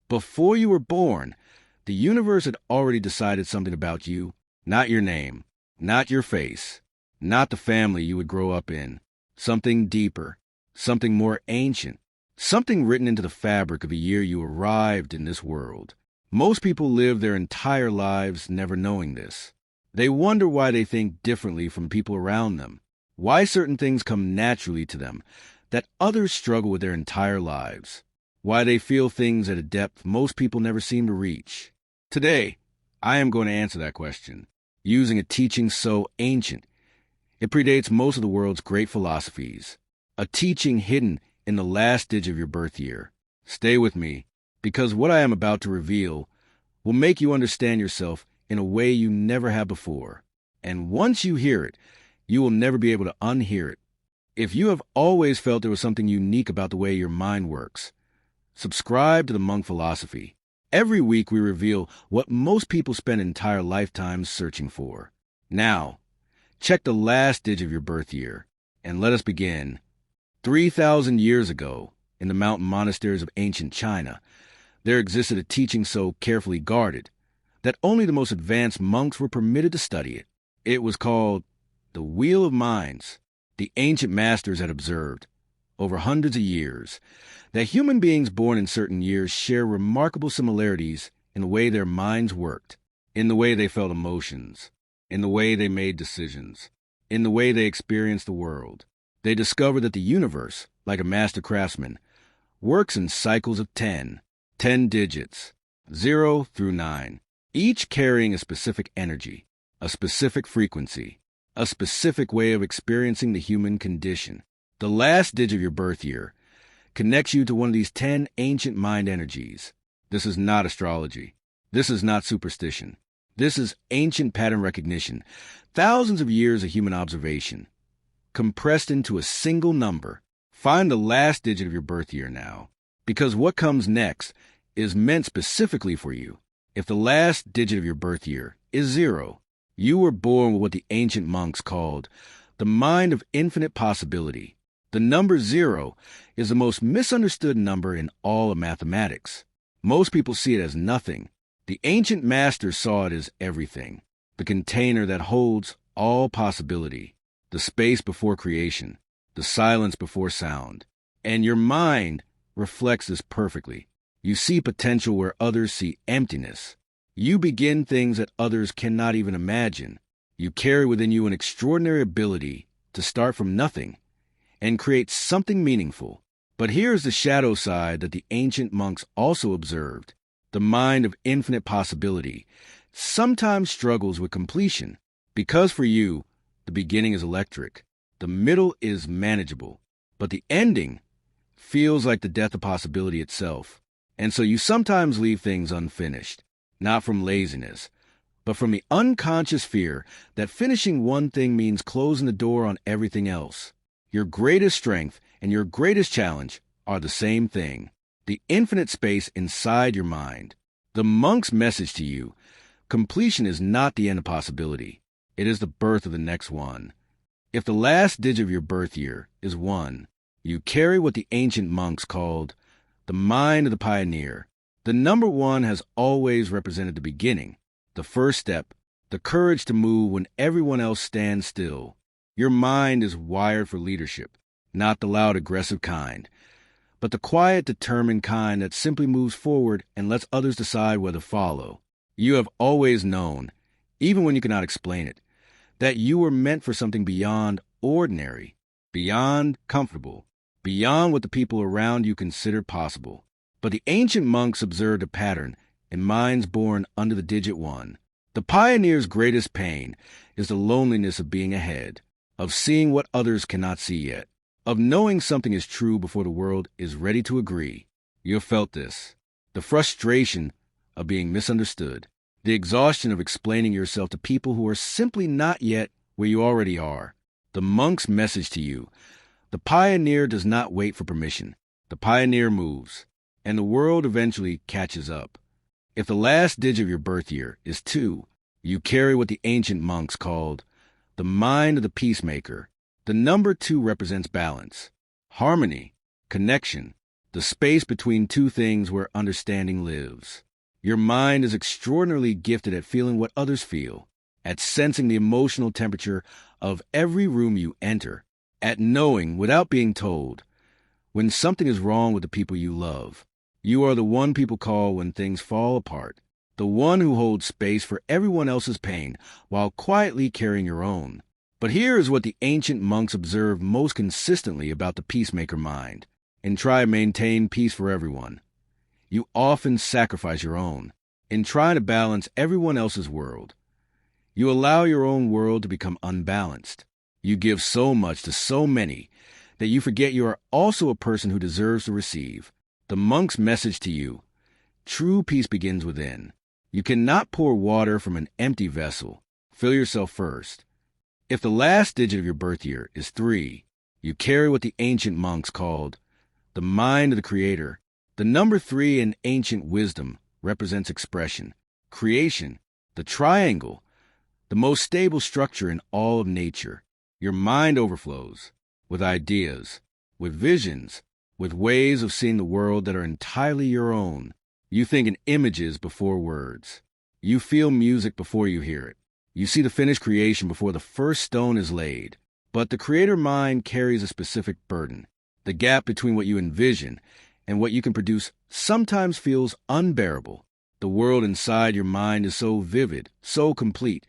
Before you were born, the universe had already decided something about you, not your name, not your face, not the family you would grow up in, something deeper, something more ancient, something written into the fabric of the year you arrived in this world. Most people live their entire lives never knowing this. They wonder why they think differently from people around them, why certain things come naturally to them that others struggle with their entire lives, why they feel things at a depth most people never seem to reach. Today, I am going to answer that question, using a teaching so ancient it predates most of the world's great philosophies, a teaching hidden in the last digit of your birth year. Stay with me, because what I am about to reveal will make you understand yourself in a way you never have before. And once you hear it, you will never be able to unhear it. If you have always felt there was something unique about the way your mind works, subscribe to the monk philosophy. Every week we reveal what most people spend entire lifetimes searching for. Now, check the last digit of your birth year, and let us begin. 3,000 years ago, in the mountain monasteries of ancient China, there existed a teaching so carefully guarded that only the most advanced monks were permitted to study it. It was called the Wheel of Minds. The ancient masters had observed, over hundreds of years, that human beings born in certain years share remarkable similarities in the way their minds worked, in the way they felt emotions, in the way they made decisions, in the way they experienced the world. They discovered that the universe, like a master craftsman, works in cycles of 10 digits, 0 through 9, each carrying a specific energy, a specific frequency, a specific way of experiencing the human condition. The last digit of your birth year connects you to one of these 10 ancient mind energies. This is not astrology. This is not superstition. This is ancient pattern recognition, thousands of years of human observation, compressed into a single number. Find the last digit of your birth year now, because what comes next is meant specifically for you. If the last digit of your birth year is 0, you were born with what the ancient monks called the mind of infinite possibility. The number 0 is the most misunderstood number in all of mathematics. Most people see it as nothing. The ancient masters saw it as everything, the container that holds all possibility, the space before creation, the silence before sound. And your mind reflects this perfectly. You see potential where others see emptiness. You begin things that others cannot even imagine. You carry within you an extraordinary ability to start from nothing and create something meaningful. But here's the shadow side that the ancient monks also observed. The mind of infinite possibility sometimes struggles with completion, because for you, the beginning is electric, the middle is manageable, but the ending feels like the death of possibility itself. And so you sometimes leave things unfinished, not from laziness, but from the unconscious fear that finishing one thing means closing the door on everything else. Your greatest strength and your greatest challenge are the same thing, the infinite space inside your mind. The monk's message to you: completion is not the end of possibility. It is the birth of the next one. If the last digit of your birth year is 1, you carry what the ancient monks called the mind of the pioneer. The number 1 has always represented the beginning, the first step, the courage to move when everyone else stands still. Your mind is wired for leadership, not the loud, aggressive kind, but the quiet, determined kind that simply moves forward and lets others decide whether to follow. You have always known, even when you cannot explain it, that you were meant for something beyond ordinary, beyond comfortable, beyond what the people around you considered possible. But the ancient monks observed a pattern in minds born under the digit 1. The pioneer's greatest pain is the loneliness of being ahead, of seeing what others cannot see yet, of knowing something is true before the world is ready to agree. You have felt this, the frustration of being misunderstood, the exhaustion of explaining yourself to people who are simply not yet where you already are. The monk's message to you: the pioneer does not wait for permission. The pioneer moves, and the world eventually catches up. If the last digit of your birth year is 2, you carry what the ancient monks called the mind of the peacemaker. The number 2 represents balance, harmony, connection, the space between two things where understanding lives. Your mind is extraordinarily gifted at feeling what others feel, at sensing the emotional temperature of every room you enter, at knowing, without being told, when something is wrong with the people you love. You are the one people call when things fall apart, the one who holds space for everyone else's pain while quietly carrying your own. But here is what the ancient monks observed most consistently about the peacemaker mind, and try to maintain peace for everyone. You often sacrifice your own, in trying to balance everyone else's world. You allow your own world to become unbalanced. You give so much to so many that you forget you are also a person who deserves to receive. The monk's message to you: true peace begins within. You cannot pour water from an empty vessel. Fill yourself first. If the last digit of your birth year is 3, you carry what the ancient monks called the mind of the Creator. The number 3 in ancient wisdom represents expression, creation, the triangle, the most stable structure in all of nature. Your mind overflows with ideas, with visions, with ways of seeing the world that are entirely your own. You think in images before words. You feel music before you hear it. You see the finished creation before the first stone is laid. But the creator mind carries a specific burden. The gap between what you envision and what you can produce sometimes feels unbearable. The world inside your mind is so vivid, so complete,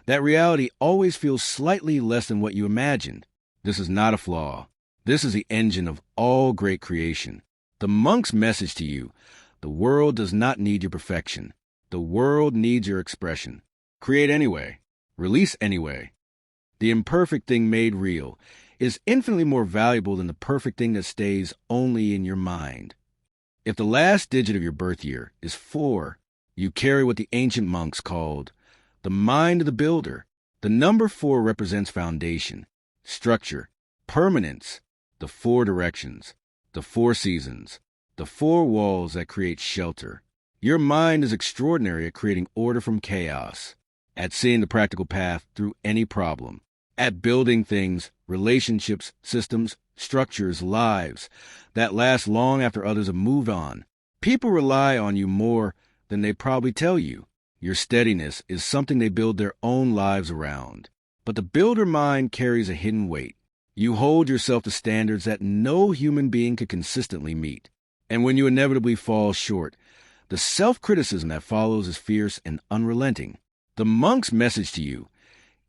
that reality always feels slightly less than what you imagined. This is not a flaw. This is the engine of all great creation. The monk's message to you: the world does not need your perfection. The world needs your expression. Create anyway. Release anyway. The imperfect thing made real is infinitely more valuable than the perfect thing that stays only in your mind. If the last digit of your birth year is 4, you carry what the ancient monks called the mind of the builder. The number 4 represents foundation, structure, permanence, the 4 directions, the 4 seasons, the 4 walls that create shelter. Your mind is extraordinary at creating order from chaos, at seeing the practical path through any problem, at building things, relationships, systems, structures, lives that last long after others have moved on. People rely on you more than they probably tell you. Your steadiness is something they build their own lives around. But the builder mind carries a hidden weight. You hold yourself to standards that no human being could consistently meet. And when you inevitably fall short, the self-criticism that follows is fierce and unrelenting. The monk's message to you: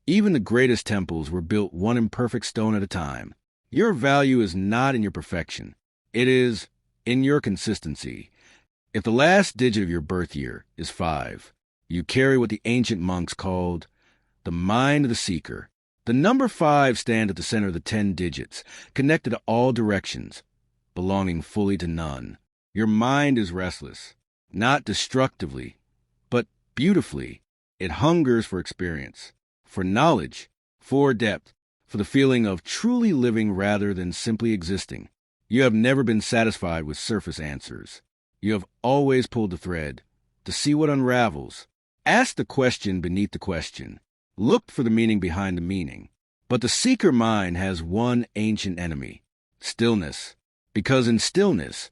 even the greatest temples were built one imperfect stone at a time. Your value is not in your perfection. It is in your consistency. If the last digit of your birth year is 5, you carry what the ancient monks called the mind of the seeker. The number 5 stands at the center of the 10 digits, connected to all directions, belonging fully to none. Your mind is restless, not destructively, but beautifully. It hungers for experience, for knowledge, for depth, for the feeling of truly living rather than simply existing. You have never been satisfied with surface answers. You have always pulled the thread to see what unravels. Ask the question beneath the question. Look for the meaning behind the meaning. But the seeker mind has one ancient enemy: stillness. Because in stillness,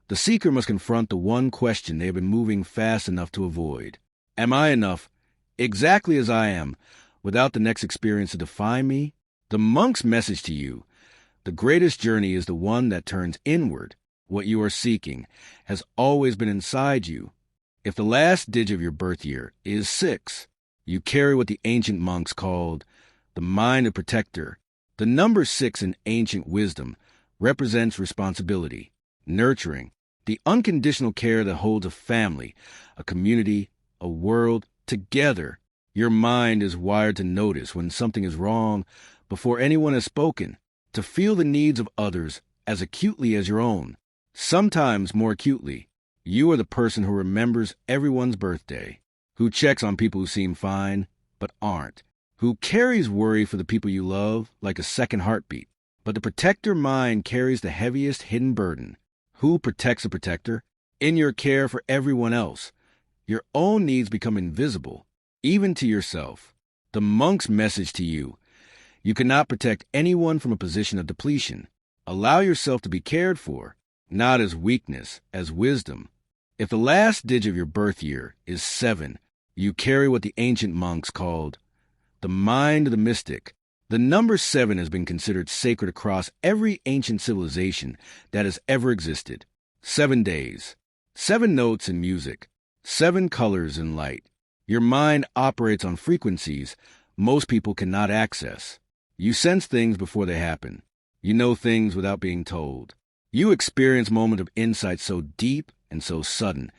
the seeker must confront the one question they have been moving fast enough to avoid. Am I enough, exactly as I am, without the next experience to define me? The monk's message to you: the greatest journey is the one that turns inward. What you are seeking has always been inside you. If the last digit of your birth year is 6, you carry what the ancient monks called the mind of protector. The number 6 in ancient wisdom represents responsibility, nurturing, the unconditional care that holds a family, a community, a world together. Your mind is wired to notice when something is wrong before anyone has spoken, to feel the needs of others as acutely as your own, sometimes more acutely. You are the person who remembers everyone's birthday, who checks on people who seem fine but aren't, who carries worry for the people you love like a second heartbeat. But the protector mind carries the heaviest hidden burden. Who protects a protector? In your care for everyone else, your own needs become invisible, even to yourself. The monk's message to you: you cannot protect anyone from a position of depletion. Allow yourself to be cared for. not as weakness, as wisdom. If the last digit of your birth year is 7, you carry what the ancient monks called the mind of the mystic. The number 7 has been considered sacred across every ancient civilization that has ever existed. 7 days, 7 notes in music, 7 colors in light. Your mind operates on frequencies most people cannot access. You sense things before they happen. You know things without being told. You experience moments of insight so deep and so sudden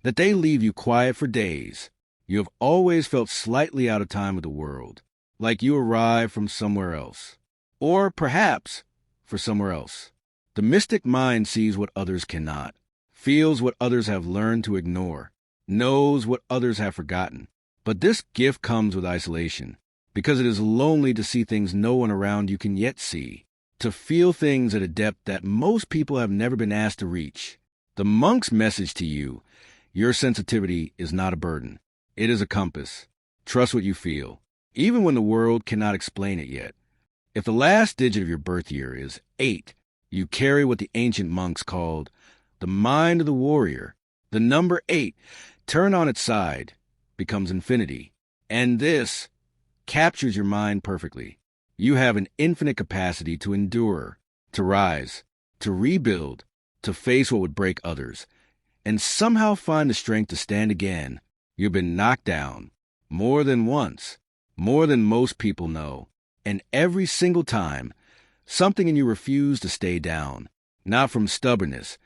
that they leave you quiet for days. You have always felt slightly out of time with the world, like you arrived from somewhere else, or perhaps for somewhere else. The mystic mind sees what others cannot, feels what others have learned to ignore, knows what others have forgotten. But this gift comes with isolation, because it is lonely to see things no one around you can yet see, to feel things at a depth that most people have never been asked to reach. The monk's message to you: your sensitivity is not a burden. It is a compass. Trust what you feel, even when the world cannot explain it yet. If the last digit of your birth year is 8, you carry what the ancient monks called the mind of the warrior. The number 8, turned on its side, becomes infinity. And this captures your mind perfectly. You have an infinite capacity to endure, to rise, to rebuild, to face what would break others, and somehow find the strength to stand again. You've been knocked down more than once, more than most people know, and every single time, something in you refused to stay down, not from stubbornness,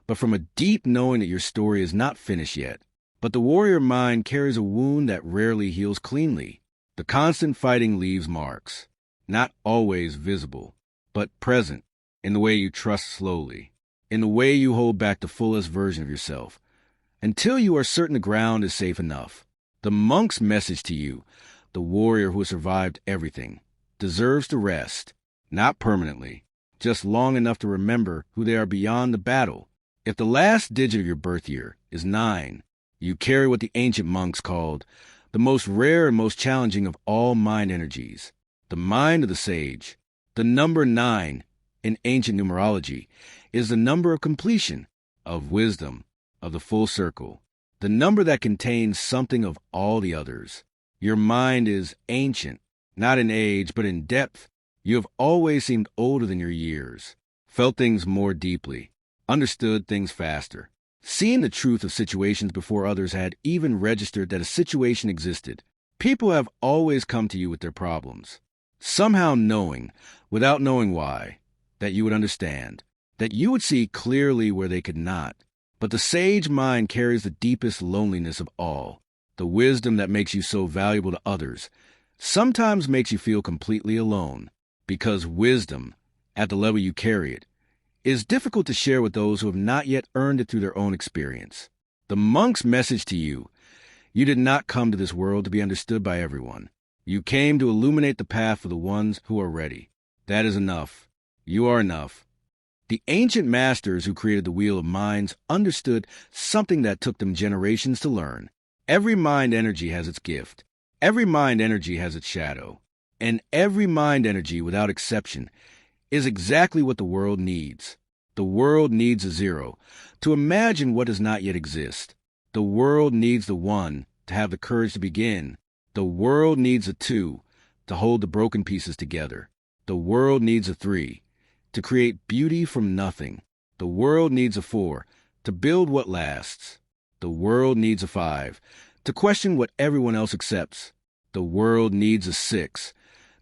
but from a deep knowing that your story is not finished yet. But the warrior mind carries a wound that rarely heals cleanly. The constant fighting leaves marks, not always visible, but present, in the way you trust slowly, in the way you hold back the fullest version of yourself, until you are certain the ground is safe enough. The monk's message to you, the warrior who has survived everything, deserves to rest, not permanently, just long enough to remember who they are beyond the battle. If the last digit of your birth year is 9, you carry what the ancient monks called the most rare and most challenging of all mind energies, the mind of the sage. The number 9 in ancient numerology is the number of completion, of wisdom, of the full circle, the number that contains something of all the others. Your mind is ancient, not in age, but in depth. You have always seemed older than your years, felt things more deeply, understood things faster, seen the truth of situations before others had even registered that a situation existed. People have always come to you with their problems, somehow knowing, without knowing why, that you would understand, that you would see clearly where they could not. But the sage mind carries the deepest loneliness of all. The wisdom that makes you so valuable to others sometimes makes you feel completely alone, because wisdom, at the level you carry it, is difficult to share with those who have not yet earned it through their own experience. The monk's message to you: you did not come to this world to be understood by everyone. You came to illuminate the path for the ones who are ready. That is enough. You are enough. The ancient masters who created the Wheel of Minds understood something that took them generations to learn. Every mind energy has its gift. Every mind energy has its shadow. And every mind energy, without exception, is exactly what the world needs. The world needs a 0 to imagine what does not yet exist. The world needs the 1 to have the courage to begin. The world needs a 2 to hold the broken pieces together. The world needs a 3 to create beauty from nothing. The world needs a 4 to build what lasts. The world needs a 5 to question what everyone else accepts. The world needs a 6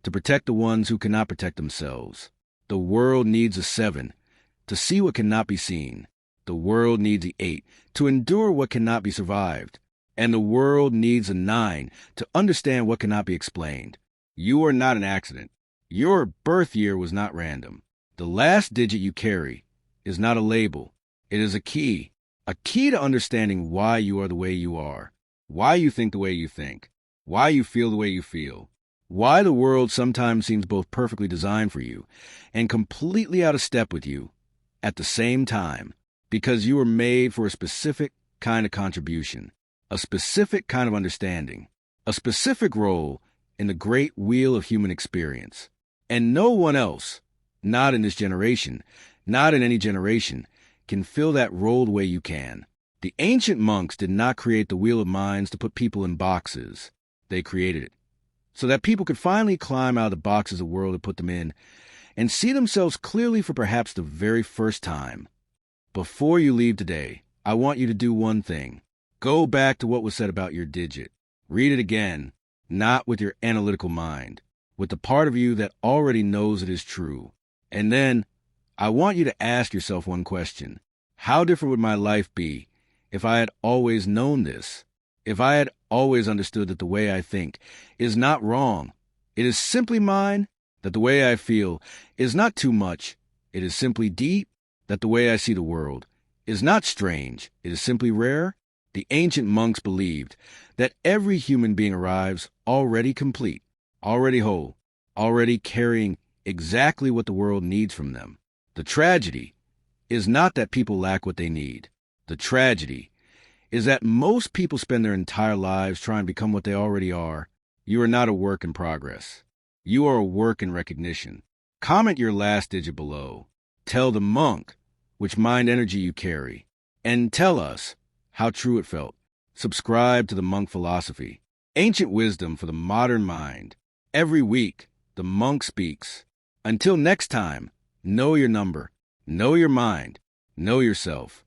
to protect the ones who cannot protect themselves. The world needs a 7 to see what cannot be seen. The world needs an 8 to endure what cannot be survived. And the world needs a 9 to understand what cannot be explained. You are not an accident. Your birth year was not random. The last digit you carry is not a label. It is a key to understanding why you are the way you are, why you think the way you think, why you feel the way you feel, why the world sometimes seems both perfectly designed for you and completely out of step with you at the same time, because you were made for a specific kind of contribution, a specific kind of understanding, a specific role in the great wheel of human experience. And no one else, not in this generation, not in any generation, can feel that roll the way you can. The ancient monks did not create the wheel of minds to put people in boxes. They created it so that people could finally climb out of the boxes the world had put them in and see themselves clearly for perhaps the very first time. Before you leave today, I want you to do one thing. Go back to what was said about your digit. Read it again, not with your analytical mind, with the part of you that already knows it is true. And then, I want you to ask yourself one question. How different would my life be if I had always known this? If I had always understood that the way I think is not wrong, it is simply mine, that the way I feel is not too much, it is simply deep, that the way I see the world is not strange, it is simply rare? The ancient monks believed that every human being arrives already complete, already whole, already carrying exactly what the world needs from them. The tragedy is not that people lack what they need. The tragedy is that most people spend their entire lives trying to become what they already are. You are not a work in progress. You are a work in recognition. Comment your last digit below. Tell the monk which mind energy you carry, and tell us how true it felt. Subscribe to the monk philosophy, ancient wisdom for the modern mind. Every week, the monk speaks. Until next time, know your number, know your mind, know yourself.